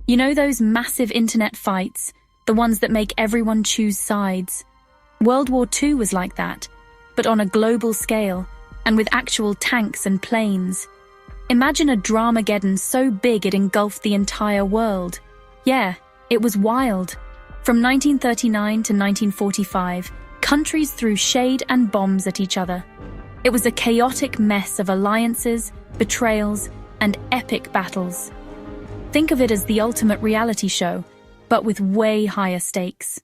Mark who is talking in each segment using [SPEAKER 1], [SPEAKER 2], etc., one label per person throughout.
[SPEAKER 1] You know those massive internet fights, the ones that make everyone choose sides? World War II was like that, but on a global scale, and with actual tanks and planes. Imagine a Dramageddon so big it engulfed the entire world. Yeah, it was wild. From 1939 to 1945, countries threw shade and bombs at each other. It was a chaotic mess of alliances, betrayals, and epic battles. Think of it as the ultimate reality show, but with way higher stakes.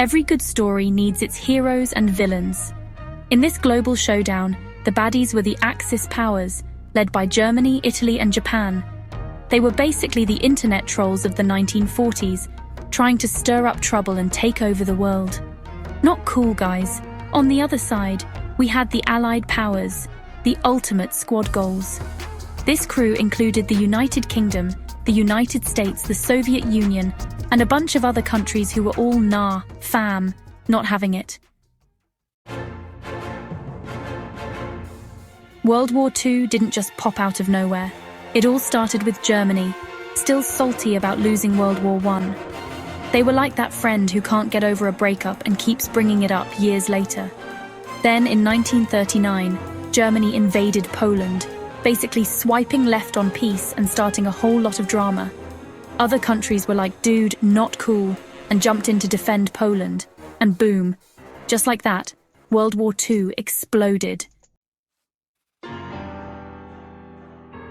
[SPEAKER 1] Every good story needs its heroes and villains. In this global showdown, the baddies were the Axis powers, led by Germany, Italy, and Japan. They were basically the internet trolls of the 1940s, trying to stir up trouble and take over the world. Not cool, guys. On the other side, we had the Allied powers, the ultimate squad goals. This crew included the United Kingdom, the United States, the Soviet Union, and a bunch of other countries who were all fam, not having it. World War II didn't just pop out of nowhere. It all started with Germany, still salty about losing World War I. They were like that friend who can't get over a breakup and keeps bringing it up years later. Then, in 1939, Germany invaded Poland, basically swiping left on peace and starting a whole lot of drama. Other countries were like, dude, not cool, and jumped in to defend Poland. And boom, just like that, World War II exploded.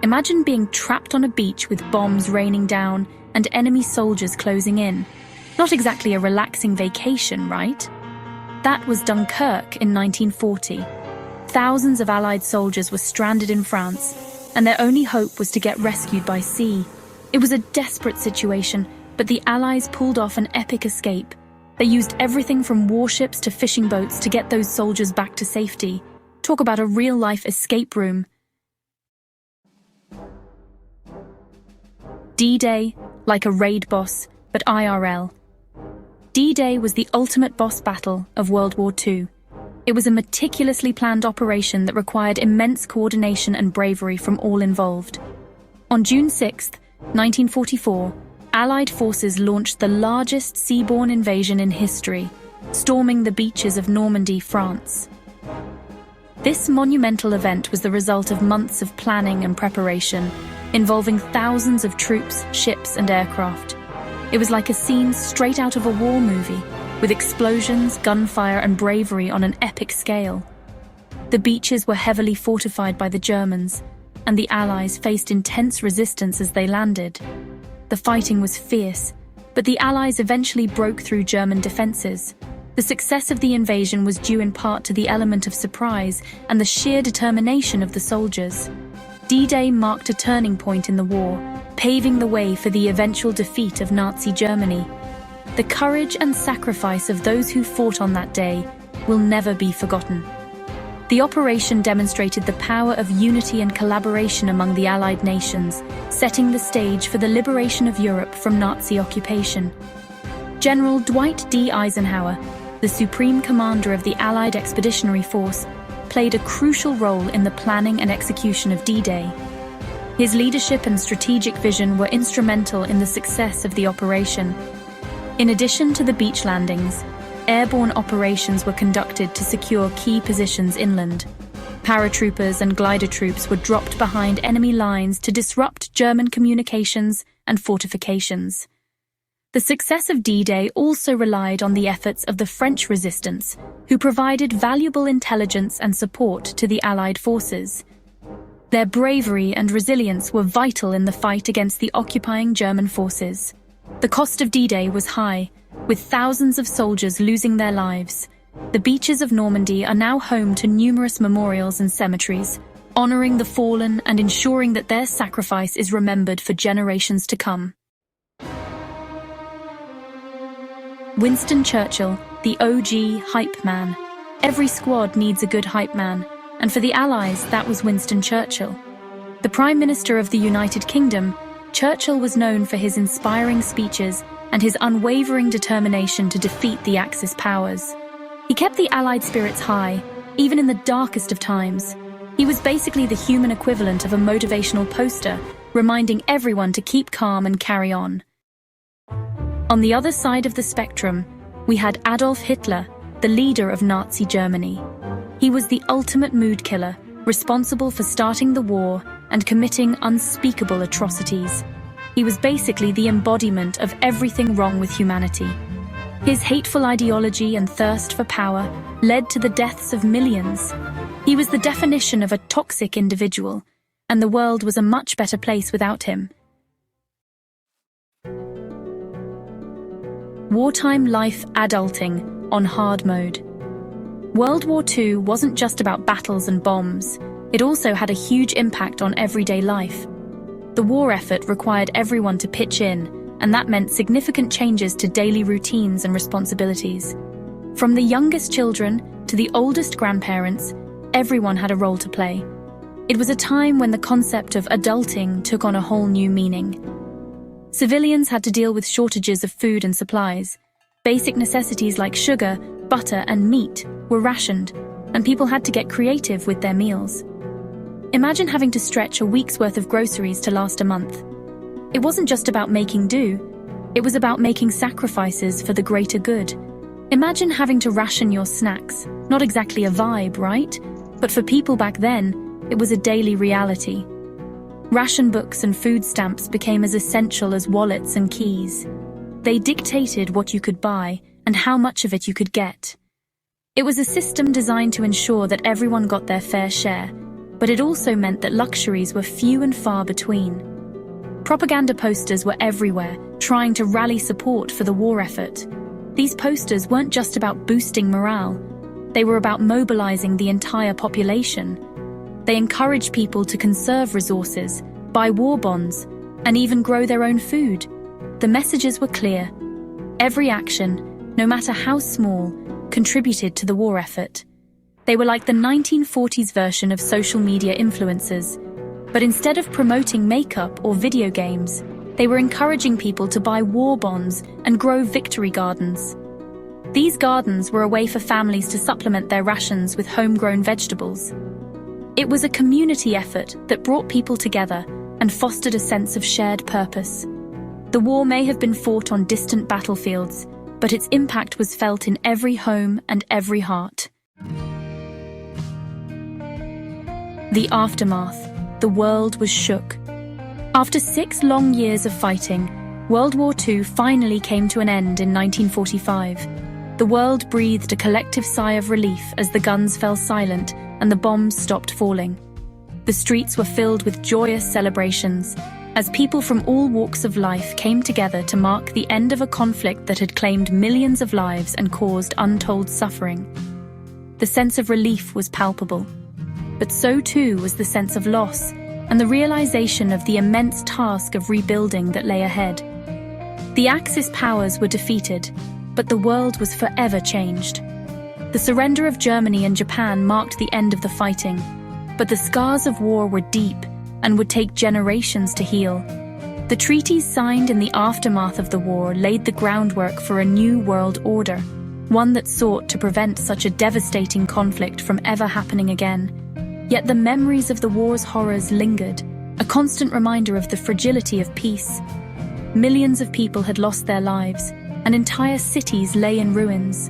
[SPEAKER 1] Imagine being trapped on a beach with bombs raining down and enemy soldiers closing in. Not exactly a relaxing vacation, right? That was Dunkirk in 1940. Thousands of Allied soldiers were stranded in France, and their only hope was to get rescued by sea. It was a desperate situation, but the Allies pulled off an epic escape. They used everything from warships to fishing boats to get those soldiers back to safety. Talk about a real-life escape room. D-Day, like a raid boss, but IRL. D-Day was the ultimate boss battle of World War II. It was a meticulously planned operation that required immense coordination and bravery from all involved. On June 6, 1944, Allied forces launched the largest seaborne invasion in history, storming the beaches of Normandy, France. This monumental event was the result of months of planning and preparation, involving thousands of troops, ships, and aircraft. It was like a scene straight out of a war movie, with explosions, gunfire, and bravery on an epic scale. The beaches were heavily fortified by the Germans, and the Allies faced intense resistance as they landed. The fighting was fierce, but the Allies eventually broke through German defenses. The success of the invasion was due in part to the element of surprise and the sheer determination of the soldiers. D-Day marked a turning point in the war, paving the way for the eventual defeat of Nazi Germany. The courage and sacrifice of those who fought on that day will never be forgotten. The operation demonstrated the power of unity and collaboration among the Allied nations, setting the stage for the liberation of Europe from Nazi occupation. General Dwight D. Eisenhower, the supreme commander of the Allied Expeditionary Force, played a crucial role in the planning and execution of D-Day. His leadership and strategic vision were instrumental in the success of the operation. In addition to the beach landings, airborne operations were conducted to secure key positions inland. Paratroopers and glider troops were dropped behind enemy lines to disrupt German communications and fortifications. The success of D-Day also relied on the efforts of the French resistance, who provided valuable intelligence and support to the Allied forces. Their bravery and resilience were vital in the fight against the occupying German forces. The cost of D-Day was high, with thousands of soldiers losing their lives. The beaches of Normandy are now home to numerous memorials and cemeteries, honoring the fallen and ensuring that their sacrifice is remembered for generations to come. Winston Churchill, the OG hype man. Every squad needs a good hype man, and for the Allies, that was Winston Churchill. The Prime Minister of the United Kingdom, Churchill was known for his inspiring speeches and his unwavering determination to defeat the Axis powers. He kept the Allied spirits high, even in the darkest of times. He was basically the human equivalent of a motivational poster, reminding everyone to keep calm and carry on. On the other side of the spectrum, we had Adolf Hitler, the leader of Nazi Germany. He was the ultimate mood killer, responsible for starting the war and committing unspeakable atrocities. He was basically the embodiment of everything wrong with humanity. His hateful ideology and thirst for power led to the deaths of millions. He was the definition of a toxic individual, and the world was a much better place without him. Wartime life adulting on hard mode. World War II wasn't just about battles and bombs. It also had a huge impact on everyday life. The war effort required everyone to pitch in, and that meant significant changes to daily routines and responsibilities. From the youngest children to the oldest grandparents, everyone had a role to play. It was a time when the concept of adulting took on a whole new meaning. Civilians had to deal with shortages of food and supplies. Basic necessities like sugar, butter, and meat were rationed, and people had to get creative with their meals. Imagine having to stretch a week's worth of groceries to last a month. It wasn't just about making do, it was about making sacrifices for the greater good. Imagine having to ration your snacks. Not exactly a vibe, right? But for people back then, it was a daily reality. Ration books and food stamps became as essential as wallets and keys. They dictated what you could buy and how much of it you could get. It was a system designed to ensure that everyone got their fair share, but it also meant that luxuries were few and far between. Propaganda posters were everywhere, trying to rally support for the war effort. These posters weren't just about boosting morale. They were about mobilizing the entire population. They encouraged people to conserve resources, buy war bonds, and even grow their own food. The messages were clear. Every action, no matter how small, contributed to the war effort. They were like the 1940s version of social media influencers, but instead of promoting makeup or video games, they were encouraging people to buy war bonds and grow victory gardens. These gardens were a way for families to supplement their rations with homegrown vegetables. It was a community effort that brought people together and fostered a sense of shared purpose. The war may have been fought on distant battlefields, but its impact was felt in every home and every heart. The aftermath. The world was shook. After 6 long years of fighting, World War II finally came to an end in 1945. The world breathed a collective sigh of relief as the guns fell silent and the bombs stopped falling. The streets were filled with joyous celebrations as people from all walks of life came together to mark the end of a conflict that had claimed millions of lives and caused untold suffering. The sense of relief was palpable, but so too was the sense of loss and the realization of the immense task of rebuilding that lay ahead. The Axis powers were defeated, but the world was forever changed. The surrender of Germany and Japan marked the end of the fighting, but the scars of war were deep and would take generations to heal. The treaties signed in the aftermath of the war laid the groundwork for a new world order, one that sought to prevent such a devastating conflict from ever happening again. Yet the memories of the war's horrors lingered, a constant reminder of the fragility of peace. Millions of people had lost their lives, and entire cities lay in ruins.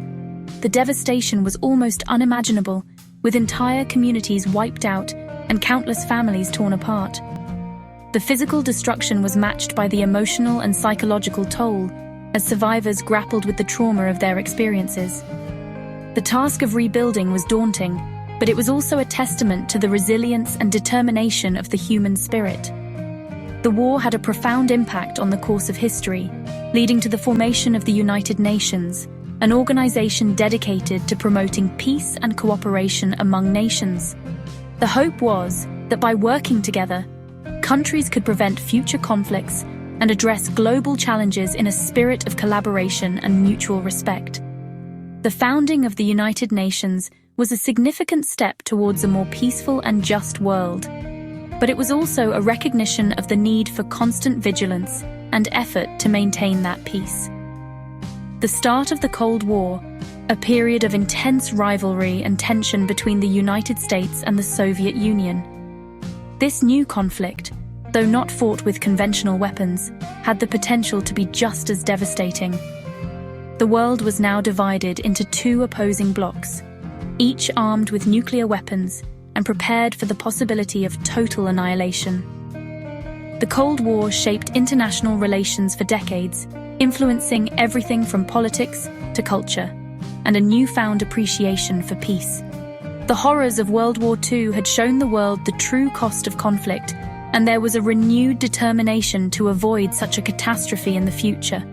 [SPEAKER 1] The devastation was almost unimaginable, with entire communities wiped out and countless families torn apart. The physical destruction was matched by the emotional and psychological toll, as survivors grappled with the trauma of their experiences. The task of rebuilding was daunting, but it was also a testament to the resilience and determination of the human spirit. The war had a profound impact on the course of history, leading to the formation of the United Nations, an organization dedicated to promoting peace and cooperation among nations. The hope was that by working together, countries could prevent future conflicts and address global challenges in a spirit of collaboration and mutual respect. The founding of the United Nations was a significant step towards a more peaceful and just world, but it was also a recognition of the need for constant vigilance and effort to maintain that peace. The start of the Cold War, a period of intense rivalry and tension between the United States and the Soviet Union. This new conflict, though not fought with conventional weapons, had the potential to be just as devastating. The world was now divided into two opposing blocs, each armed with nuclear weapons and prepared for the possibility of total annihilation. The Cold War shaped international relations for decades, influencing everything from politics to culture, and a newfound appreciation for peace. The horrors of World War II had shown the world the true cost of conflict, and there was a renewed determination to avoid such a catastrophe in the future.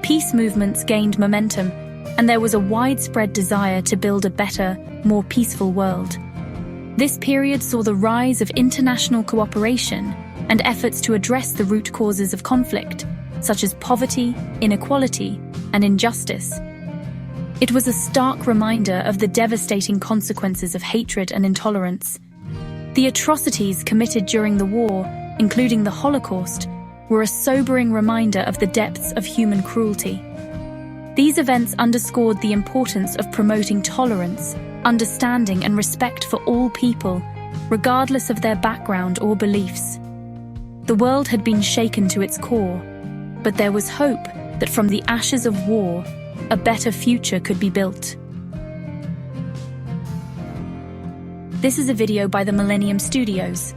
[SPEAKER 1] Peace movements gained momentum, and there was a widespread desire to build a better, more peaceful world. This period saw the rise of international cooperation and efforts to address the root causes of conflict, such as poverty, inequality, and injustice. It was a stark reminder of the devastating consequences of hatred and intolerance. The atrocities committed during the war, including the Holocaust, were a sobering reminder of the depths of human cruelty. These events underscored the importance of promoting tolerance, understanding, and respect for all people, regardless of their background or beliefs. The world had been shaken to its core, but there was hope that from the ashes of war, a better future could be built. This is a video by the Millenium Studios.